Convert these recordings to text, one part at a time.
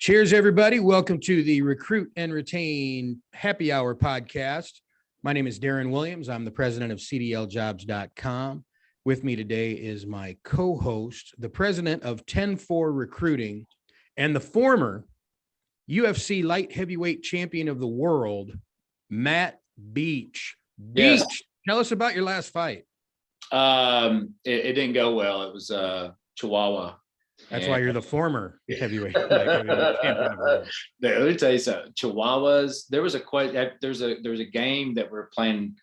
Cheers, everybody. Welcome to the Recruit and Retain Happy Hour podcast. My name is Darin Williams. I'm the president of CDLjobs.com. With me today is my co-host, the president of 10-4 Recruiting and the former UFC light heavyweight champion of the world, Matt Beach. Beach, Yes. Tell us about your last fight. It didn't go well. It was Chihuahua. That's why you're the former heavyweight light heavyweight champion of the world. Let me tell you something. Chihuahuas. There was a game that we're playing,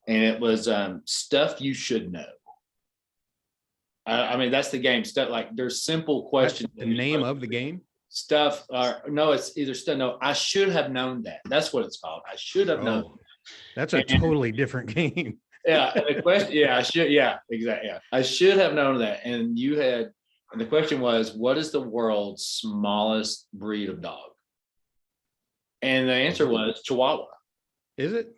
and it was stuff you should know. I mean, that's the game. Stuff like there's simple questions. That's the name of the game? Stuff. No, it's either stuff. No, I should have known that. That's what it's called. I should have known. That's a totally different game. Yeah. And the question. Yeah, I should. Yeah, exactly. Yeah, I should have known that. And you had. And the question was, what is the world's smallest breed of dog? And the answer was Chihuahua. Is it?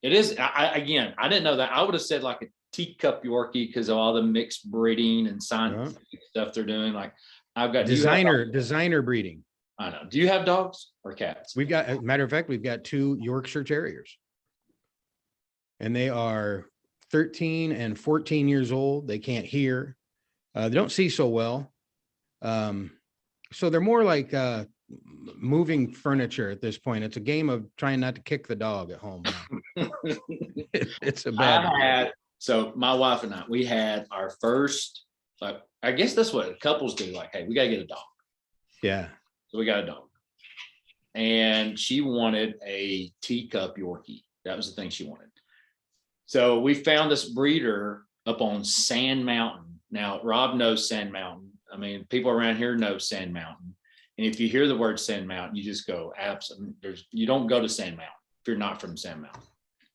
It is. I didn't know that. I would have said like a teacup Yorkie because of all the mixed breeding and scientific stuff they're doing. Like I've got designer breeding. I know. Do you have dogs or cats? We've got, as a matter of fact, we've got 2 Yorkshire Terriers. And they are 13 and 14 years old. They can't hear. They don't see so well. So they're more like moving furniture at this point. It's a game of trying not to kick the dog at home. It's a bad. So my wife and I, we had our first, like, I guess that's what couples do. Like, hey, we got to get a dog. Yeah. So we got a dog. And she wanted a teacup Yorkie. That was the thing she wanted. So we found this breeder up on Sand Mountain. Now, Rob knows Sand Mountain. I mean, people around here know Sand Mountain. And if you hear the word Sand Mountain, you just go, absolutely. You don't go to Sand Mountain if you're not from Sand Mountain.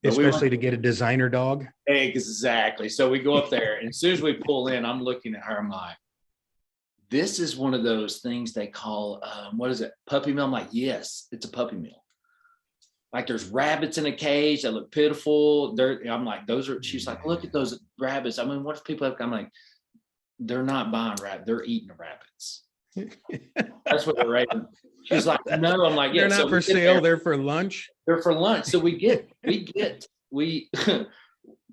Especially to get a designer dog. Exactly. So we go up there, and as soon as we pull in, I'm looking at her. I'm like, this is one of those things they call, what is it? Puppy mill? I'm like, yes, it's a puppy mill. Like there's rabbits in a cage that look pitiful. I'm like, she's like, look at those rabbits. I mean, what if people have, I'm like, they're not buying rabbits, they're eating the rabbits. That's what they're raising. She's like, no, I'm like, yeah, they're not for sale, they're for lunch. They're for lunch. So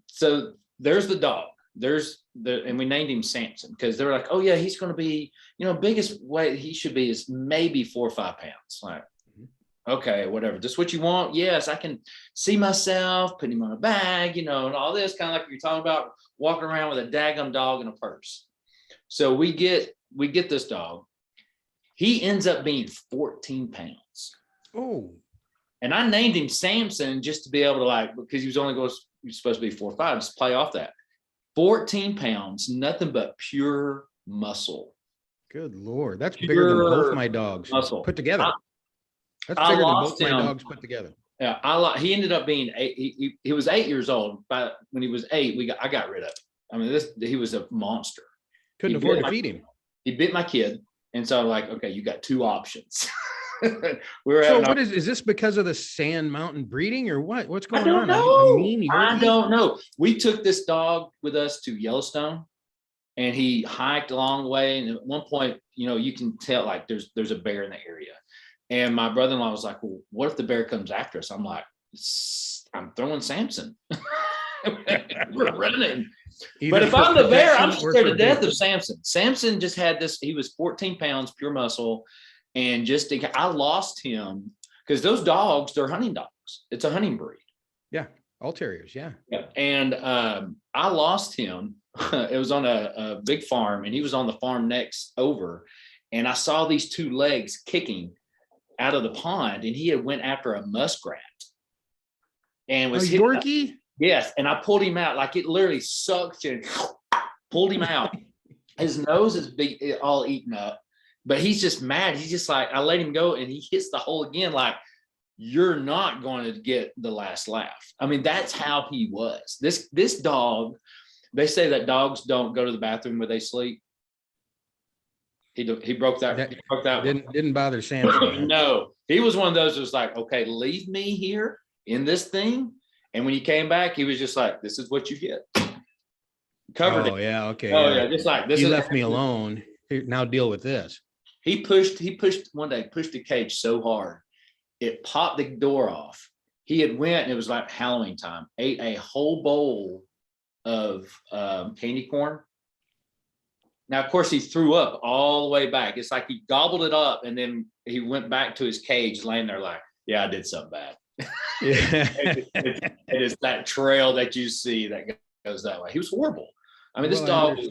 so there's the dog. And we named him Samson because they're like, oh yeah, he's gonna be, biggest weight he should be is maybe 4 or 5 pounds. Like, okay, whatever. Just what you want. Yes, I can see myself putting him on a bag, and all this kind of like you're talking about walking around with a daggum dog in a purse. So we get this dog. He ends up being 14 pounds. Oh. And I named him Samson just to be able to because he's supposed to be 4 or 5, just play off that. 14 pounds, nothing but pure muscle. Good Lord. That's bigger than both my dogs muscle. Put together. That's bigger than both my dogs put together. Yeah, he ended up being 8. He was 8 years old. But when he was 8, I got rid of him. I mean, he was a monster. Couldn't afford to feed him. He bit my kid, and so I'm like, okay, you got 2 options. Is this because of the Sand Mountain breeding or what? What's going on? I don't know. We took this dog with us to Yellowstone, and he hiked along the way. And at one point, you can tell like there's a bear in the area. And my brother-in-law was like, well, what if the bear comes after us? I'm like, I'm throwing Samson. We're running. But if I'm the bear, I'm scared to death of Samson. Samson just had this. He was 14 pounds, pure muscle. And I lost him because those dogs, they're hunting dogs. It's a hunting breed. Yeah. All terriers. Yeah. And I lost him. It was on a big farm, and he was on the farm next over. And I saw these 2 legs kicking out of the pond, and he had went after a muskrat and was Yorkie. Yes, and I pulled him out like it literally sucked and pulled him out. His nose is big, all eaten up, but he's just mad. He's just like, I let him go, and he hits the hole again. Like, you're not going to get the last laugh. I mean, that's how he was. This dog. They say that dogs don't go to the bathroom where they sleep. He broke that. He broke that. Didn't bother Sam. No, he was one of those that was like, okay, leave me here in this thing. And when he came back, he was just like, this is what you get. Covered it. Yeah. Okay. Oh yeah. Just like this. You left me alone. Here, now deal with this. He one day, pushed the cage so hard, it popped the door off. He had went, and it was like Halloween time, ate a whole bowl of candy corn. Now, of course, he threw up all the way back. It's like he gobbled it up, and then he went back to his cage, laying there like, yeah, I did something bad. Yeah. It is that trail that you see that goes that way. He was horrible. I mean, this dog was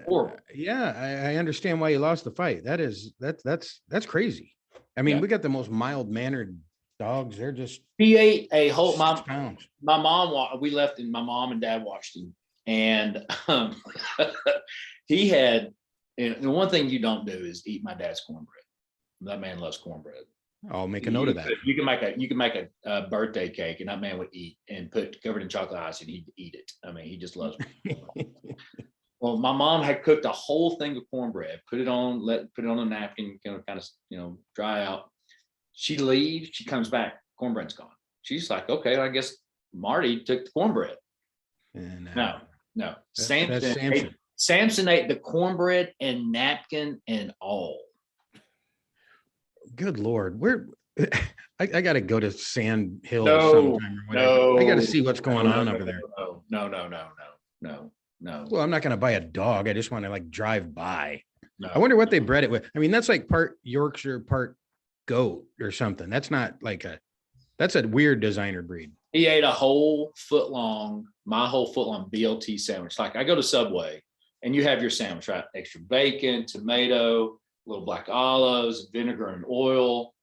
horrible. Yeah, I understand why you lost the fight. That's crazy. I mean, we got the most mild-mannered dogs. They're just he ate a whole pounds. My mom, we left, and my mom and dad watched him, and he had. And the one thing you don't do is eat my dad's cornbread. That man loves cornbread. I'll make a note of that. You can make a birthday cake, and that man would eat and covered in chocolate ice, and he'd eat it. I mean, he just loves it. Well, my mom had cooked a whole thing of cornbread, put it on a napkin, kind of dry out. She leaves, she comes back, cornbread's gone. She's like, okay, I guess Marty took the cornbread. And, no. Samson ate the cornbread and napkin and all. Good Lord. I got to go to Sand Hill sometime. I got to see what's going on over there. No. Well, I'm not going to buy a dog. I just want to like drive by. No. I wonder what they bred it with. I mean, that's like part Yorkshire, part goat or something. That's not like that's a weird designer breed. He ate my whole foot long BLT sandwich. Like I go to Subway and you have your sandwich, right? Extra bacon, tomato, little black olives, vinegar and oil,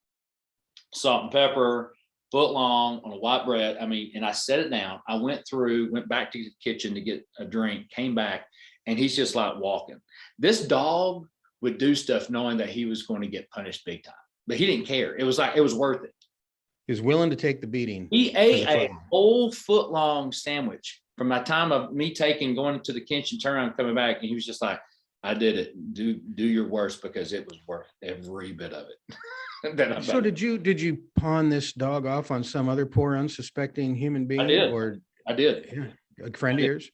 salt and pepper, foot long on a white bread. I mean, and I set it down. I went back to the kitchen to get a drink, came back, and he's just like walking. This dog would do stuff knowing that he was going to get punished big time, but he didn't care. It was like, it was worth it. He was willing to take the beating. He ate a whole foot long sandwich from my time of me going to the kitchen, turn around, coming back. And he was just like, I did it. Do your worst, because it was worth every bit of it. So did you pawn this dog off on some other poor unsuspecting human being? I did. Yeah. A friend of yours?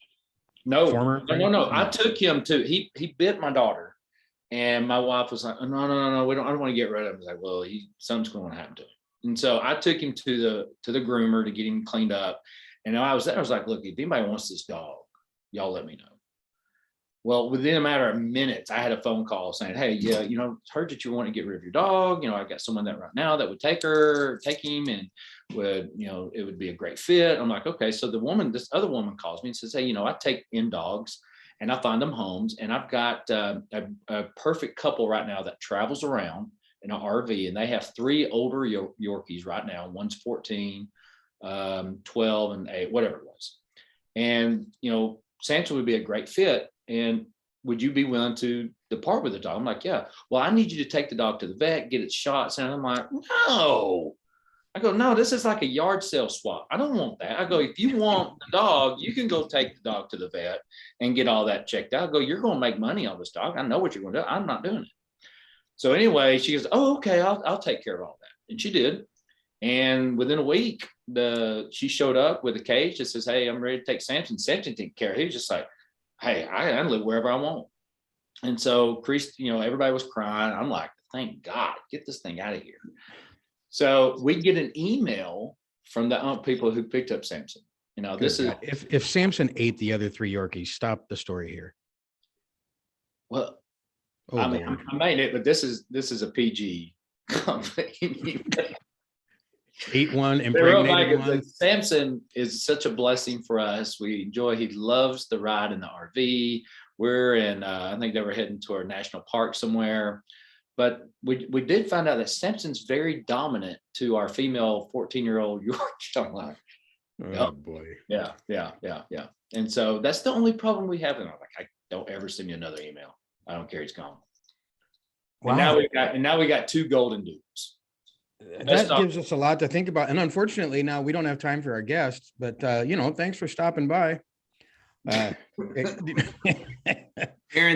No. No. I took him to, he bit my daughter, and my wife was like, no, I don't want to get rid of him. I was like, well, something's going to happen to him. And so I took him to the groomer to get him cleaned up. And I was like, look, if anybody wants this dog, y'all let me know. Well, within a matter of minutes, I had a phone call saying, hey, yeah, heard that you want to get rid of your dog. I got someone that right now that would take him, and would, it would be a great fit. I'm like, okay. So this other woman calls me and says, hey, I take in dogs and I find them homes. And I've got a perfect couple right now that travels around in an RV, and they have 3 older Yorkies right now. One's 14, 12, and 8, whatever it was. And, Samson would be a great fit. And would you be willing to depart with the dog? I'm like, yeah. Well, I need you to take the dog to the vet, get its shots. And I'm like, no. I go, no, this is like a yard sale swap. I don't want that. I go, if you want the dog, you can go take the dog to the vet and get all that checked out. I go, you're going to make money on this dog. I know what you're going to do. I'm not doing it. So anyway, she goes, oh, okay, I'll take care of all that. And she did. And within a week, she showed up with a cage that says, hey, I'm ready to take Samson. Samson didn't care. He was just like, hey, I live wherever I want. And so, everybody was crying. I'm like, thank God, get this thing out of here. So we get an email from the people who picked up Samson. This is if Samson ate the other 3 Yorkies, stop the story here. Well, I made it, but this is a PG company. Ate one, impregnated one. Samson is such a blessing for us. We enjoy. He loves the ride in the RV. We're in. I think they were heading to a national park somewhere. But we did find out that Samson's very dominant to our female 14-year-old Yorkshire. Like, oh boy. Yeah. And so that's the only problem we have. And I'm like, I don't ever send me another email. I don't care. He's gone. Wow. And now we got 2 golden doodles. That gives us a lot to think about. And unfortunately, now we don't have time for our guests, but thanks for stopping by. Darin,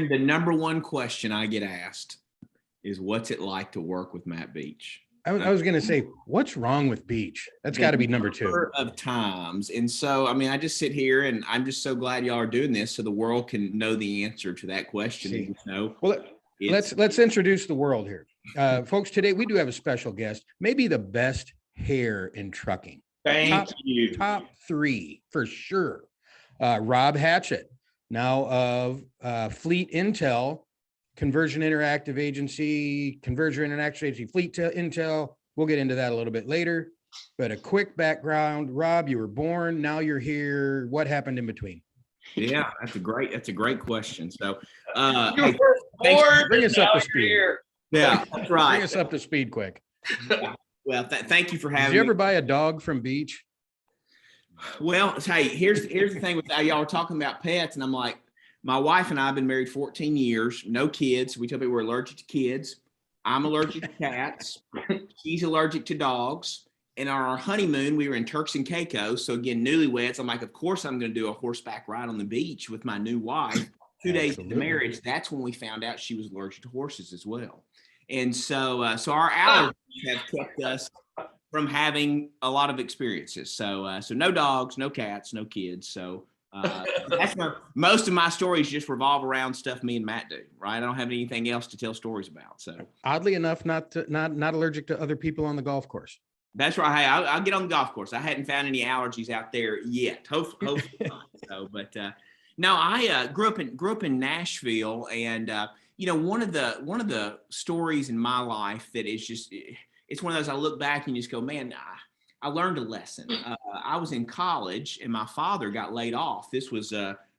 the number one question I get asked is, what's it like to work with Matt Beach? I was going to say, what's wrong with Beach? That's got to be number 2. Of times. And so, I just sit here and I'm just so glad y'all are doing this so the world can know the answer to that question. Well, let's introduce the world here. Folks, today we do have a special guest, maybe the best hair in trucking. Thank you. Top 3 for sure. Rob Hatchett, now of Fleet Intel, Conversion Interactive Agency, Fleet Intel. We'll get into that a little bit later. But a quick background, Rob, you were born, now you're here. What happened in between? Yeah, that's a great question. So, bring us up to speed. Yeah, that's right. Bring us up to speed quick. Well, thank you for having me. Did you ever buy a dog from Beach? Well, hey, here's the thing with y'all were talking about pets, and I'm like, my wife and I have been married 14 years, no kids. We tell people we're allergic to kids. I'm allergic to cats. She's allergic to dogs. And on our honeymoon, we were in Turks and Caicos. So again, newlyweds. I'm like, of course, I'm going to do a horseback ride on the beach with my new wife. 2 days into marriage, that's when we found out she was allergic to horses as well. And so our allergies have kept us from having a lot of experiences. So no dogs, no cats, no kids. So that's where most of my stories just revolve around stuff me and Matt do, right? I don't have anything else to tell stories about. So oddly enough, not allergic to other people on the golf course. That's right. Hey, I'll get on the golf course. I hadn't found any allergies out there yet. Hopefully not. So, but no, I grew up in Nashville, and one of the stories in my life that is just, it's one of those I look back and just go, man, I learned a lesson. I was in college and my father got laid off. This was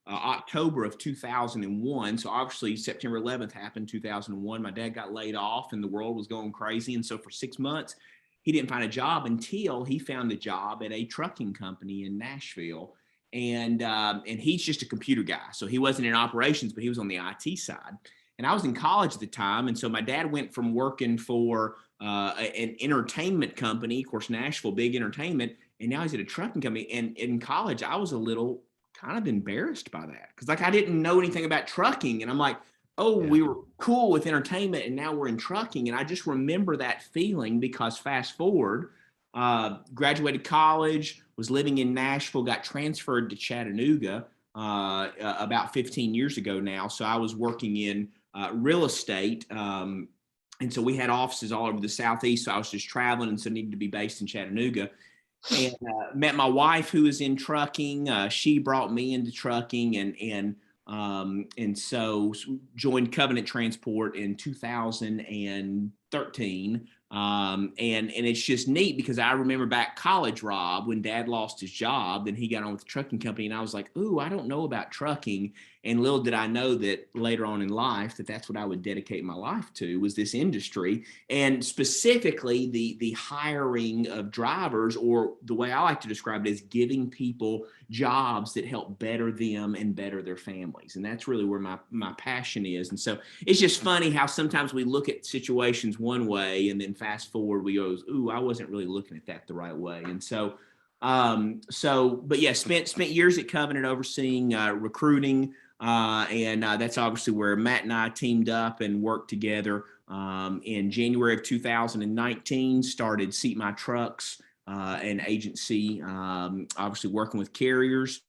October of 2001. So obviously September 11th happened, 2001. My dad got laid off and the world was going crazy. And so for 6 months, he didn't find a job until he found a job at a trucking company in Nashville. And he's just a computer guy. So he wasn't in operations, but he was on the IT side. And I was in college at the time. And so my dad went from working for an entertainment company, of course, Nashville, big entertainment. And now he's at a trucking company. And in college, I was a little kind of embarrassed by that. Because I didn't know anything about trucking. And I'm like, oh, yeah, we were cool with entertainment and now we're in trucking. And I just remember that feeling because fast forward, graduated college, was living in Nashville, got transferred to Chattanooga about 15 years ago now. So I was working in real estate. And so we had offices all over the Southeast. So I was just traveling and so needed to be based in Chattanooga. And met my wife who was in trucking. She brought me into trucking and so joined Covenant Transport in 2013. And it's just neat because I remember back college, Rob, when Dad lost his job, then he got on with the trucking company. And I was like, ooh, I don't know about trucking. And little did I know that later on in life, that's what I would dedicate my life to, was this industry. And specifically the hiring of drivers, or the way I like to describe it is giving people jobs that help better them and better their families. And that's really where my passion is. And so it's just funny how sometimes we look at situations one way and then fast forward, we go, ooh, I wasn't really looking at that the right way. And so, but yeah, spent years at Covenant overseeing recruiting. And that's obviously where Matt and I teamed up and worked together. In January of 2019, started Seat My Trucks, an agency, obviously working with carriers,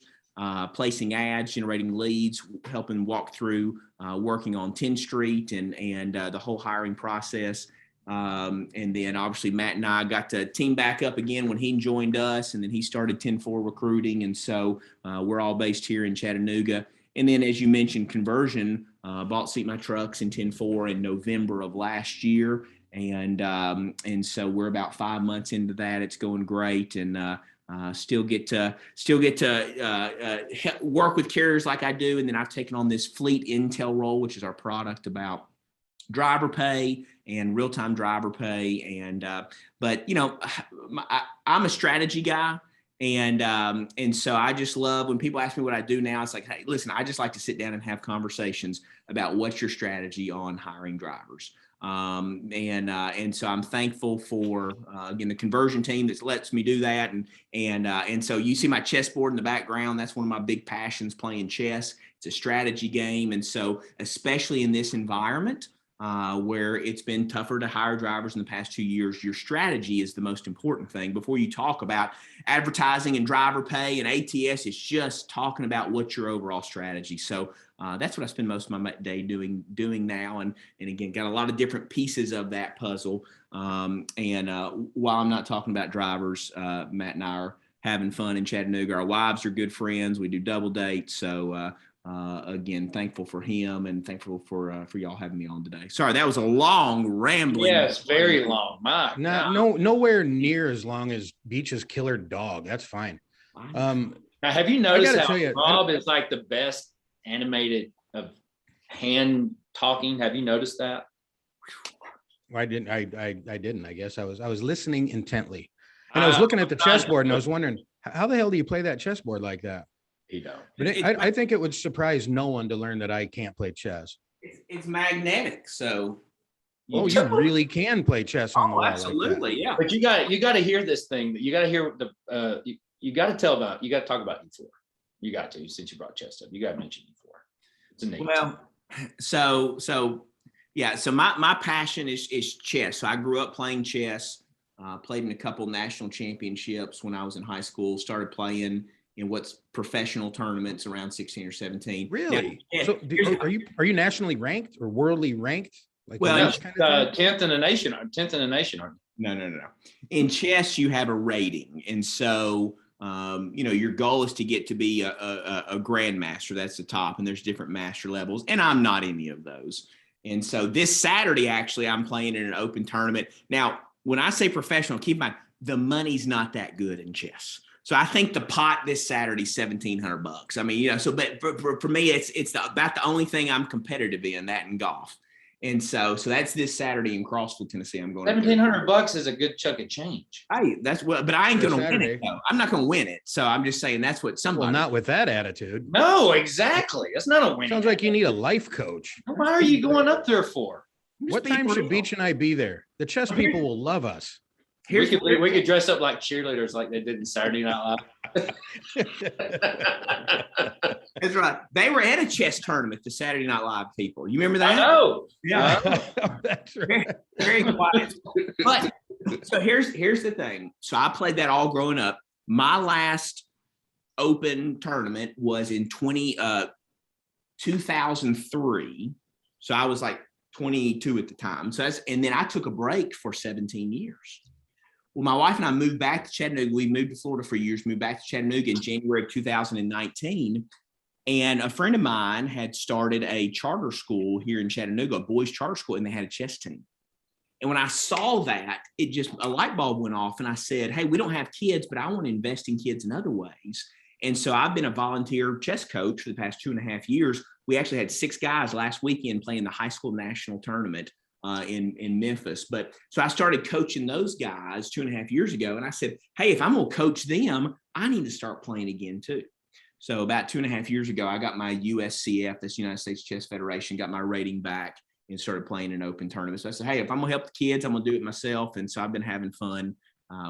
placing ads, generating leads, helping walk through working on 10th Street and the whole hiring process. And then obviously Matt and I got to team back up again when he joined us, and then he started 10-4 recruiting. And so we're all based here in Chattanooga. And then, as you mentioned, Conversion bought Seat My Trucks in 10-4 in November of last year. And so we're about 5 months into that. It's going great. And still get to work with carriers like I do. And then I've taken on this Fleet Intel role, which is our product about driver pay and real-time driver pay. And but I'm a strategy guy. And so I just love when people ask me what I do now. It's like, hey, listen, I just like to sit down and have conversations about what's your strategy on hiring drivers. And so I'm thankful for again the Conversion team that lets me do that. And so you see my chessboard in the background. That's one of my big passions, playing chess. It's a strategy game, and so especially in this environment, where it's been tougher to hire drivers in the past 2 years, your strategy is the most important thing. Before you talk about advertising and driver pay and ATS, it's just talking about what's your overall strategy. So that's what I spend most of my day doing now. And again, got a lot of different pieces of that puzzle. While I'm not talking about drivers, Matt and I are having fun in Chattanooga. Our wives are good friends. We do double dates. So again, thankful for him and thankful for y'all having me on today. Sorry, that was a long rambling. Yes, very long. My Nowhere near as long as Beach's killer dog. That's fine. Now, have you noticed how you, Rob is like the best animated of hand talking? Have you noticed that? I didn't. I didn't. I guess I was listening intently, and I was looking at the chessboard, and I was wondering how the hell do you play that chessboard like that? You know, but I think it would surprise no one to learn that I can't play chess. It's magnetic, so. You really can play chess on the wall. Absolutely, like yeah. But you got to hear this thing. You got to hear the you got to talk about E4. You got to, since you brought chess up. You got to mention E4. It's a name. Well, so yeah. So my passion is chess. So I grew up playing chess. Played in a couple national championships when I was in high school. Started playing in what's professional tournaments around 16 or 17. Really? Now, so are you nationally ranked or worldly ranked? Like, well, 10th in the nation. 10th in the nation. No. In chess, you have a rating, and so your goal is to get to be a grandmaster. That's the top, and there's different master levels, and I'm not any of those. And so this Saturday, actually, I'm playing in an open tournament. Now, when I say professional, keep in mind the money's not that good in chess. So I think the pot this Saturday $1,700. I mean, but for me, it's about the only thing I'm competitive in, that and golf. And so that's this Saturday in Crossville, Tennessee. I'm going. $1,700 is a good chunk of change. That's what, but I ain't going to win it. Though. I'm not going to win it. So I'm just saying that's what somebody. Well, not with that attitude. No, exactly. That's not a win. Sounds like you need a life coach. Why are you going up there for? What time should Beach and I be there? The chess people will love us. We could dress up like cheerleaders like they did in Saturday Night Live. That's right. They were at a chess tournament, the Saturday Night Live people. You remember that? I know. Yeah. That's right. Very quiet. But so here's the thing. So I played that all growing up. My last open tournament was in 2003. So I was like 22 at the time. And then I took a break for 17 years. Well, my wife and I moved back to Chattanooga. We moved to Florida for years, moved back to Chattanooga in January of 2019. And a friend of mine had started a charter school here in Chattanooga, a boys' charter school, and they had a chess team. And when I saw that, a light bulb went off, and I said, hey, we don't have kids, but I want to invest in kids in other ways. And so I've been a volunteer chess coach for the past 2.5 years. We actually had 6 guys last weekend playing the high school national tournament in Memphis. But so I started coaching those guys 2.5 years ago. And I said, hey, if I'm going to coach them, I need to start playing again too. So about 2.5 years ago, I got my USCF, that's United States Chess Federation, got my rating back and started playing in open tournaments. So I said, hey, if I'm going to help the kids, I'm going to do it myself. And so I've been having fun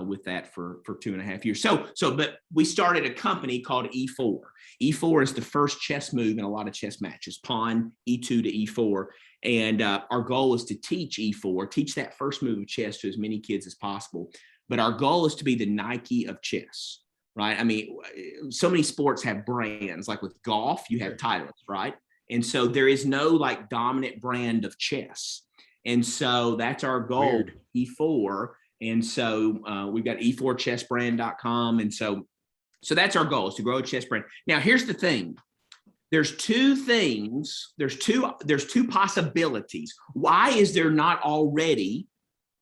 with that for 2.5 years. But we started a company called E4. E4 is the first chess move in a lot of chess matches, pawn E2 to E4. And our goal is to teach E4, teach that first move of chess to as many kids as possible. But our goal is to be the Nike of chess, right? I mean, so many sports have brands, like with golf, you have Titleist, right? And so there is no like dominant brand of chess. And so that's our goal, E4. And so we've got e4chessbrand.com. And so that's our goal, is to grow a chess brand. Now, here's the thing. There's two possibilities. Why is there not already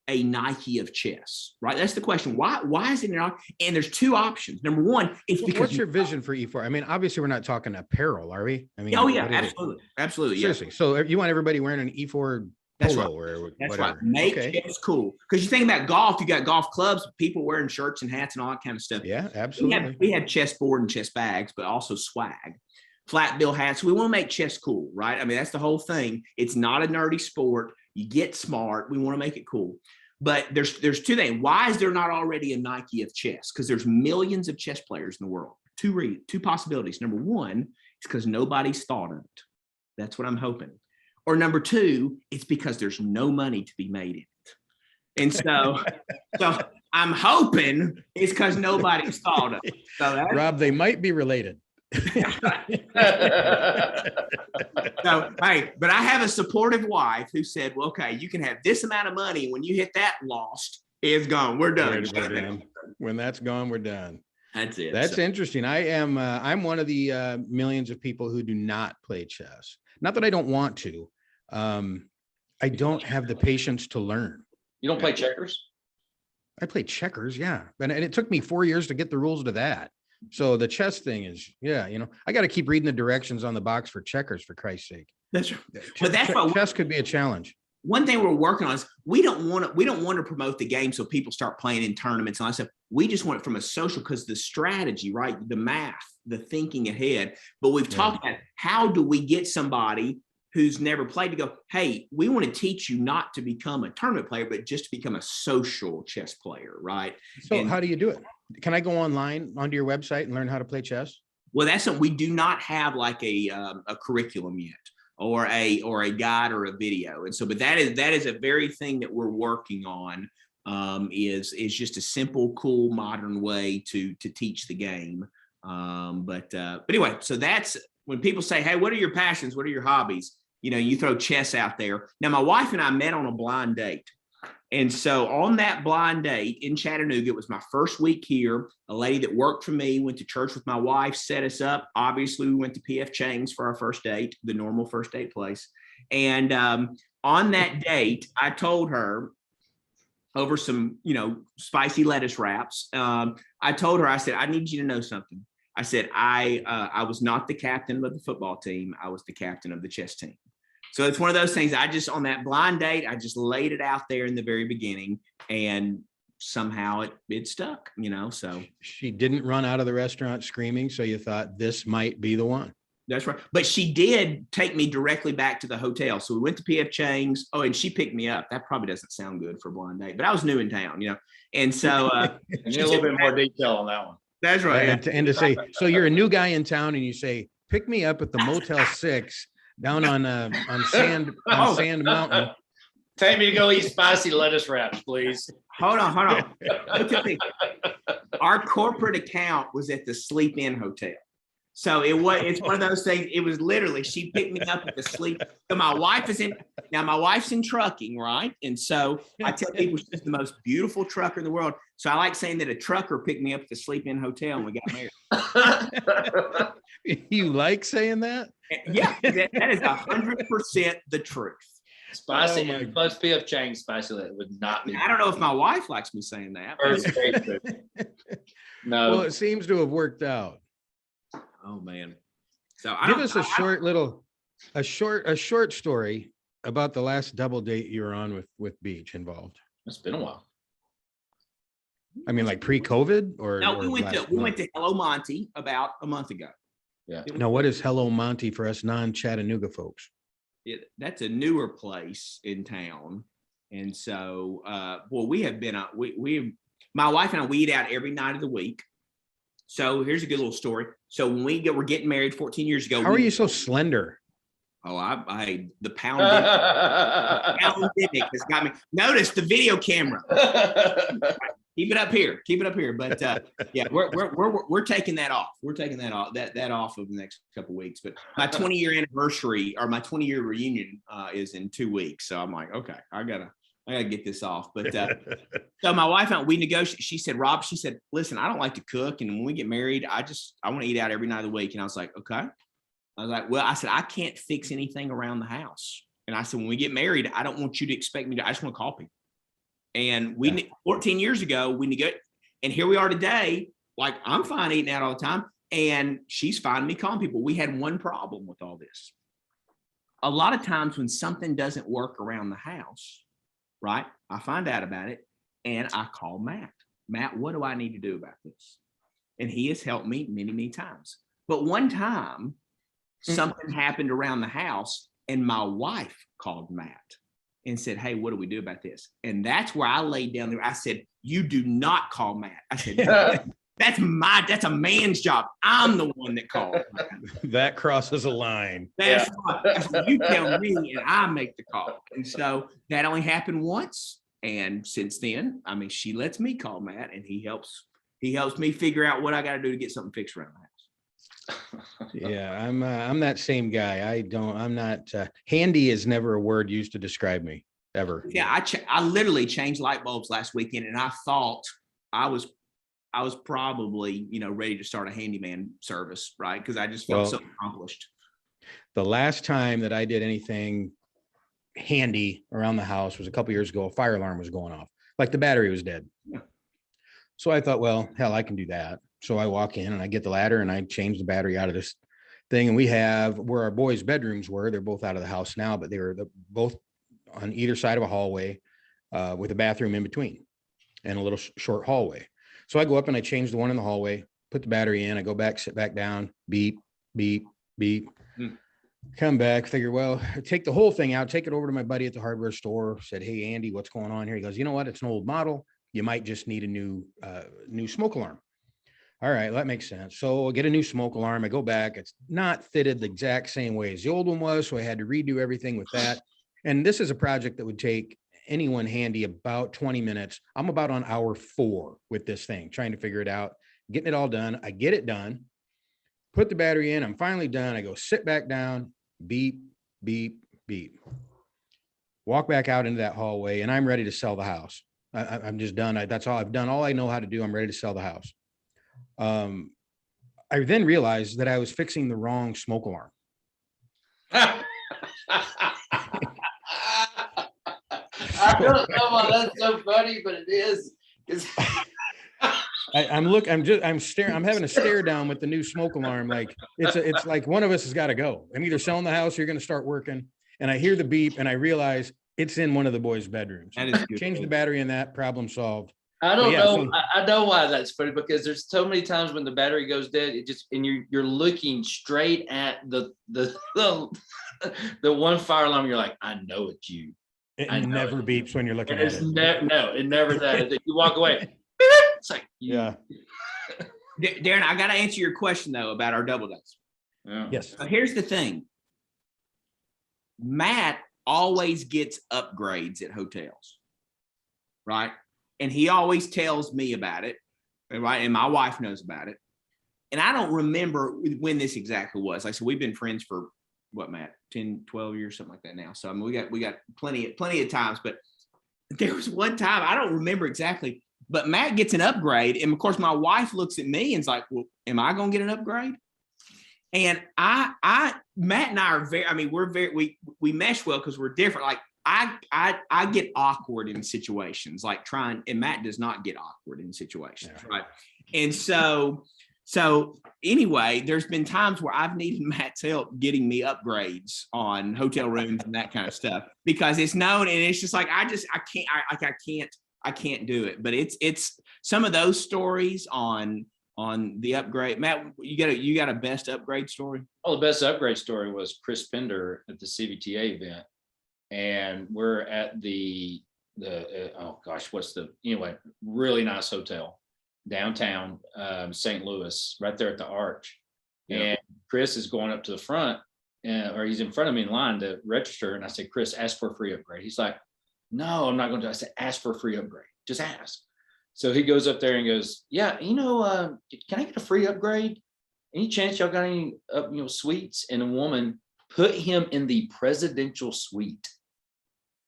a Nike of chess, right? That's the question. Why is it not? And there's two options. Number one, it's because. What's your vision for E4? I mean, obviously we're not talking apparel, are we? I mean, oh yeah, absolutely. Absolutely. Seriously. Yeah. So you want everybody wearing an E4 That's polo right. or That's whatever. right. Make chess cool. Because you think about golf, you got golf clubs, people wearing shirts and hats and all that kind of stuff. Yeah, absolutely. We have chessboard and chess bags, but also swag. Flat bill hats. We want to make chess cool, right? I mean, that's the whole thing. It's not a nerdy sport. You get smart. We want to make it cool. But there's two things. Why is there not already a Nike of chess? Because there's millions of chess players in the world. Two possibilities. Number one, it's because nobody's thought of it. That's what I'm hoping. Or number two, it's because there's no money to be made in it. And so I'm hoping it's because nobody's thought of it. So Rob, they might be related. So, hey, but I have a supportive wife who said, well, okay, you can have this amount of money. When you hit that lost, it's gone. We're done. We're done. When that's gone, we're done. That's it. That's interesting. I'm one of the millions of people who do not play chess. Not that I don't want to. I don't have the patience to learn. You don't play checkers? I play checkers, yeah. And it took me 4 years to get the rules to that. So the chess thing is, yeah, I got to keep reading the directions on the box for checkers, for Christ's sake. That's right. But that's why chess could be a challenge. One thing we're working on is we don't want to promote the game so people start playing in tournaments and all that stuff. We just want it from a social, because the strategy, right? The math, the thinking ahead. But we've talked about how do we get somebody who's never played to go, hey, we want to teach you not to become a tournament player, but just to become a social chess player, right? So how do you do it? Can I go online onto your website and learn how to play chess? Well, that's something we do not have, like a curriculum yet, or a guide or a video. And so, but that is a very thing that we're working on, is just a simple, cool, modern way to teach the game. But anyway, so that's when people say, hey, what are your passions? What are your hobbies? You throw chess out there. Now, my wife and I met on a blind date. And so on that blind date in Chattanooga, it was my first week here. A lady that worked for me went to church with my wife, set us up. Obviously, we went to P.F. Chang's for our first date, the normal first date place. And on that date, I told her over some, spicy lettuce wraps. I told her, I said, I need you to know something. I said, I was not the captain of the football team. I was the captain of the chess team. So it's one of those things. On that blind date, I just laid it out there in the very beginning, and somehow it stuck, so. She didn't run out of the restaurant screaming, so you thought this might be the one. That's right. But she did take me directly back to the hotel. So we went to P.F. Chang's. Oh, and she picked me up. That probably doesn't sound good for a blind date, but I was new in town, And so you need a little bit more detail on that one. That's right. And to say, so you're a new guy in town and you say, pick me up at the Motel 6 down on Sand Mountain. Take me to go eat spicy lettuce wraps, please. Hold on. Our corporate account was at the Sleep Inn Hotel. So it's one of those things. It was literally, she picked me up at the sleep. So my wife's in trucking, right? And so I tell people she's the most beautiful trucker in the world. So I like saying that a trucker picked me up at the Sleep Inn Hotel and we got married. You like saying that? Yeah, that is 100% the truth. Spicy, plus P.F. Chang's spicy would not be. I don't know if my wife likes me saying that. No. Well, it seems to have worked out. Oh man! So give us a short story about the last double date you were on with Beach involved. It's been a while. I mean, like pre-COVID, or no? We went to Hello Monty about a month ago. Yeah. Now, what is Hello Monty for us non-Chattanooga folks? That's a newer place in town, and so we have been my wife and I, we eat out every night of the week. So here's a good little story. So when we're getting married 14 years ago. How are you so slender? Oh, the pandemic has got me. Notice the video camera. Keep it up here. But yeah, we're taking that off. We're taking that off over the next couple of weeks. But my 20-year anniversary or my 20-year reunion is in 2 weeks. So I'm like, okay, I gotta get this off. But so my wife and we negotiated. She said, Rob, listen, I don't like to cook. And when we get married, I want to eat out every night of the week. And I was like, okay. I was like, well, I can't fix anything around the house. And I said, when we get married, I don't want you to expect me to, I just want to call people. And 14 years ago, we negotiated. And here we are today. Like, I'm fine eating out all the time. And she's fine me calling people. We had one problem with all this. A lot of times when something doesn't work around the house, right? I find out about it and I call Matt. Matt, what do I need to do about this? And he has helped me many, many times. But one time something happened around the house and my wife called Matt and said, hey, what do we do about this? And that's where I laid down there. I said, you do not call Matt. I said, that's a man's job. I'm the one that called. That crosses a line. That's what you tell me and I make the call. And so that only happened once. And since then, I mean, she lets me call Matt and he helps me figure out what I got to do to get something fixed around the house. Yeah, I'm that same guy. I'm not handy is never a word used to describe me ever. Yeah, I literally changed light bulbs last weekend, and I thought I was probably, ready to start a handyman service, right? Because I just felt so accomplished. The last time that I did anything handy around the house was a couple years ago. A fire alarm was going off, like the battery was dead. Yeah. So I thought, well, hell, I can do that. So I walk in and I get the ladder and I change the battery out of this thing. And we have where our boys' bedrooms were. They're both out of the house now, but they were both on either side of a hallway with a bathroom in between and a little short hallway. So I go up and I change the one in the hallway, put the battery in. I go back, sit back down, beep, beep, beep. Come back, figure, well, take the whole thing out, take it over to my buddy at the hardware store. Said, hey, Andy, what's going on here? He goes, you know what? It's an old model. You might just need a new smoke alarm. All right, that makes sense. So I'll get a new smoke alarm. I go back. It's not fitted the exact same way as the old one was. So I had to redo everything with that. And this is a project that would take anyone handy about 20 minutes. I'm about on hour 4 with this thing, trying to figure it out, getting it all done. I get it done, put the battery in. I'm finally done. I go sit back down, beep, beep, beep. Walk back out into that hallway and I'm ready to sell the house. I'm just done. That's all I've done. All I know how to do. I'm ready to sell the house. I then realized that I was fixing the wrong smoke alarm. I don't know why that's so funny, but it is. I'm staring. I'm having a stare down with the new smoke alarm. Like it's like one of us has got to go. I'm either selling the house or you're going to start working. And I hear the beep and I realize it's in one of the boys' bedrooms. That is good. Change the battery in that, problem solved. I don't know. I know why that's funny, because there's so many times when the battery goes dead, it just, and you're looking straight at the one fire alarm. You're like, I know it's you. It never beeps when you're looking at it. No, it never does. You walk away. It's like, yeah. Darin, I got to answer your question though about our double days. Yeah. Yes. So here's the thing. Matt always gets upgrades at hotels, right? And he always tells me about it, right? And my wife knows about it. And I don't remember when this exactly was. Like, so we've been friends for what, Matt, 10, 12 years, something like that now. So I mean, we got plenty of times, but there was one time, I don't remember exactly, but Matt gets an upgrade. And of course, my wife looks at me and is like, well, am I going to get an upgrade? And Matt and I are we mesh well because we're different. Like I get awkward in situations, like and Matt does not get awkward in situations. Yeah. Right. And so anyway, there's been times where I've needed Matt's help getting me upgrades on hotel rooms and that kind of stuff, because it's known. And it's just like, I can't do it. But it's some of those stories on the upgrade. Matt, you got a best upgrade story? Oh, the best upgrade story was Chris Pender at the CVTA event. And we're at the really nice hotel downtown, St. Louis, right there at the Arch. Yep. And Chris is going up to the front, or he's in front of me in line to register. And I said, Chris, ask for a free upgrade. He's like, no, I'm not going to. I said, ask for a free upgrade. Just ask. So he goes up there and goes, yeah, can I get a free upgrade? Any chance y'all got any, suites? And a woman put him in the presidential suite.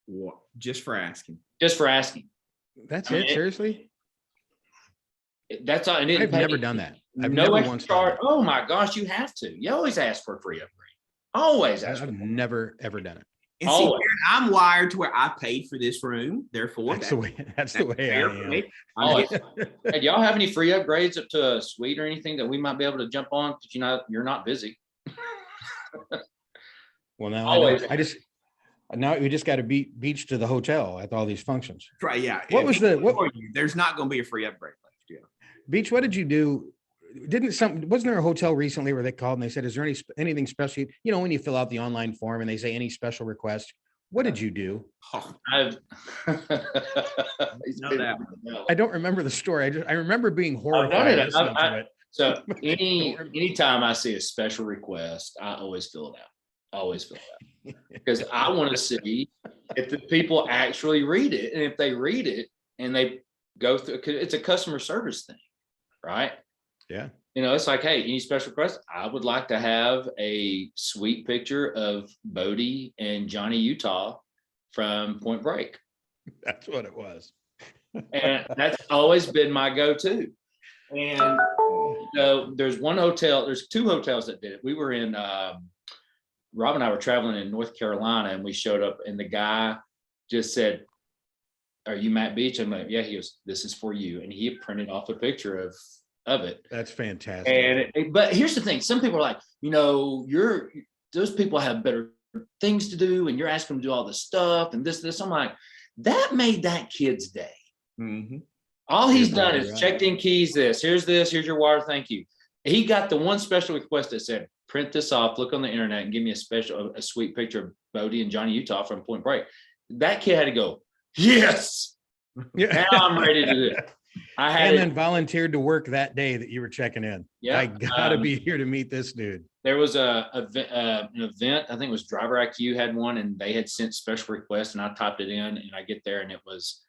What? Just for asking. That's it. Seriously? That's all. I've never done that. I've never once done that. Oh my gosh, you have to. You always ask for a free upgrade. Always ask. I've never ever done it. And see, I'm wired to where I paid for this room, therefore that's the way I am. Always. Hey, do y'all have any free upgrades up to a suite or anything that we might be able to jump on? Because you're not busy. Well, now we just got to beach to the hotel at all these functions. Right? Yeah. There's not going to be a free upgrade left. Yeah. Beach, what did you do? Wasn't there a hotel recently where they called and they said, is there anything special? When you fill out the online form and they say any special request, what did you do? I don't remember the story. I remember being horrified listening to it. So anytime I see a special request, I always fill it out. Because I want to see if the people actually read it. And if they read it and they go through, because it's a customer service thing, right? Yeah. it's like, hey, any special requests? I would like to have a sweet picture of Bodie and Johnny Utah from Point Break. That's what it was. And that's always been my go-to. And there's two hotels that did it. We were in, Rob and I were traveling in North Carolina, and we showed up, and the guy just said, "Are you Matt Beach?" I'm like, "Yeah." He goes, "This is for you." And he printed off a picture of it. That's fantastic. But here's the thing. Some people are like, those people have better things to do, and you're asking them to do all this stuff and this. I'm like, that made that kid's day. Mm-hmm. All he's done is checked in keys. Here's your water. Thank you. He got the one special request that said, print this off, look on the internet, and give me a sweet picture of Bodie and Johnny Utah from Point Break. That kid had to go, yes. Yeah. Now I'm ready to do it. And then volunteered to work that day that you were checking in. Yeah, I gotta be here to meet this dude. There was an event, I think it was Driver IQ had one, and they had sent special requests, and I typed it in, and I get there, and it was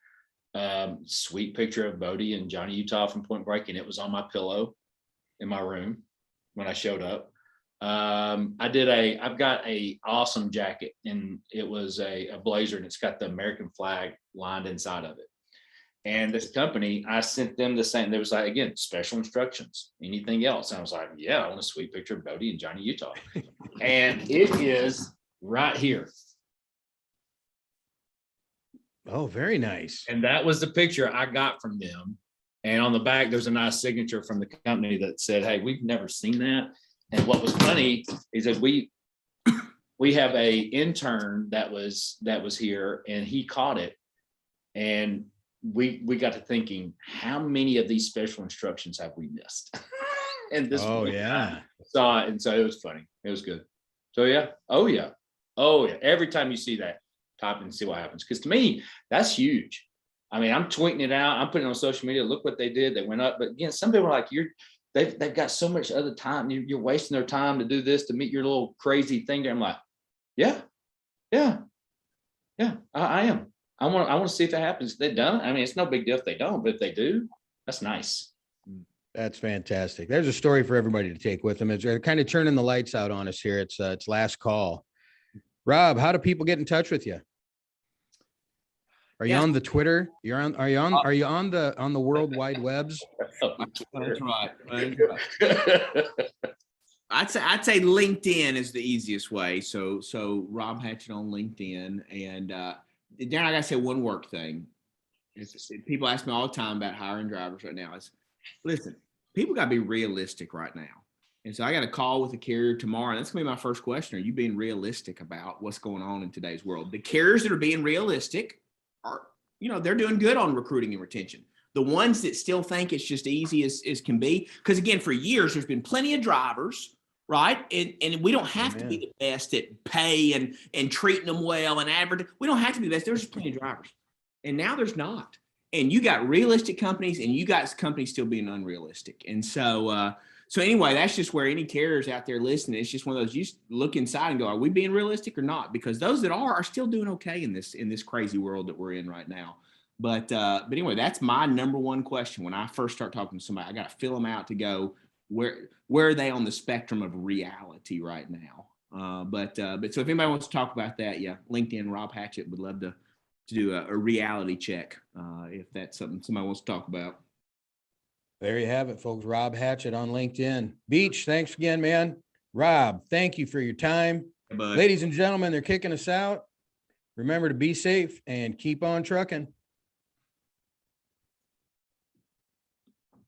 sweet picture of Bodie and Johnny Utah from Point Break, and it was on my pillow in my room when I showed up. I've got a awesome jacket, and it was a blazer, and it's got the American flag lined inside of it. And this company, I sent them the same. There was like, again, special instructions, anything else. And I was like, yeah, I want a sweet picture of Bodie and Johnny Utah. And it is right here. Oh, very nice. And that was the picture I got from them. And on the back, there's a nice signature from the company that said, hey, we've never seen that. And what was funny is that we have a intern that was here, and he caught it. And we got to thinking, how many of these special instructions have we missed? And this saw it, and so it was funny. It was good. So yeah. Oh yeah. Every time you see that, type and see what happens. Because to me, that's huge. I mean, I'm tweeting it out. I'm putting it on social media. Look what they did. They went up. But again, some people are like, they've got so much other time. You're wasting their time to do this, to meet your little crazy thing there. I'm like, yeah, I am. I want to see if that happens. If they don't, I mean, it's no big deal if they don't, but if they do, that's nice. That's fantastic. There's a story for everybody to take with them. It's kind of turning the lights out on us here. It's last call. Rob, how do people get in touch with you? Are you on the Twitter? Are you on the World Wide Webs? That's right. I'd say LinkedIn is the easiest way. So Rob Hatchett on LinkedIn. And Darin, I gotta say one work thing. People ask me all the time about hiring drivers right now. Listen, people gotta be realistic right now. And so I got a call with a carrier tomorrow, and that's gonna be my first question. Are you being realistic about what's going on in today's world? The carriers that are being realistic are, they're doing good on recruiting and retention. The ones that still think it's just easy as can be, because again, for years, there's been plenty of drivers, right? And we don't have to be the best at pay and treating them well and advertising. We don't have to be the best. There's just plenty of drivers. And now there's not. And you got realistic companies, and you got companies still being unrealistic. And so anyway, that's just where any carriers out there listening, it's just one of those, you look inside and go, are we being realistic or not? Because those that are still doing okay in this crazy world that we're in right now. But anyway, that's my number one question. When I first start talking to somebody, I got to fill them out to go, where are they on the spectrum of reality right now? But so if anybody wants to talk about that, yeah, LinkedIn, Rob Hatchett would love to do a reality check if that's something somebody wants to talk about. There you have it, folks. Rob Hatchett on LinkedIn. Beach, thanks again, man. Rob, thank you for your time. Hey, ladies and gentlemen, they're kicking us out. Remember to be safe and keep on trucking.